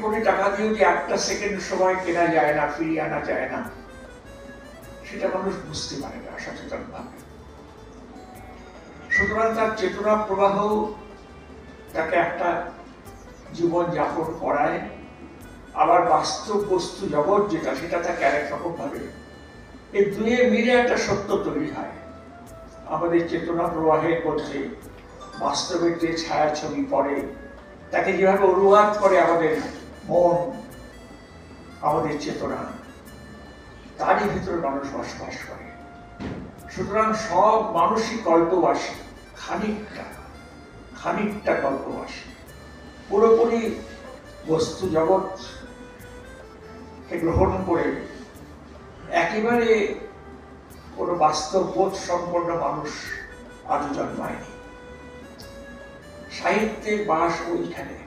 কোটি টাকা দিয়েও যে একটা সেকেন্ড সময় কেনা যায় না, ফিরিয়ে আনা যায় না, সেটা মানুষ বুঝতে পারে না সচেতন ভাবে। সুতরাং তার চেতনা প্রবাহ তাকে একটা জীবন যাপন করায়, আবার বাস্তব বস্তু জগৎ যেটা, সেটা তাকে আরেক রকম ভাবে, এই দুয়ে মিলে একটা সত্য তৈরি হয়। আমাদের চেতনা প্রবাহের মধ্যে বাস্তবের যে ছায়া ছবি পড়ে, তাকে যেভাবে অনুবাদ করে আমাদের মন, আমাদের চেতনা, তারই ভিতরে মানুষ বসবাস করে। সুতরাং সব মানুষই কল্পবাসী, খানিকটা কল্পবাসী। পুরোপুরি বস্তু জগৎকে গ্রহণ করে একেবারে কোনো বাস্তব বোধ সম্পন্ন মানুষ আজও জন্মায়নি। সাহিত্যের বাস ওইখানে।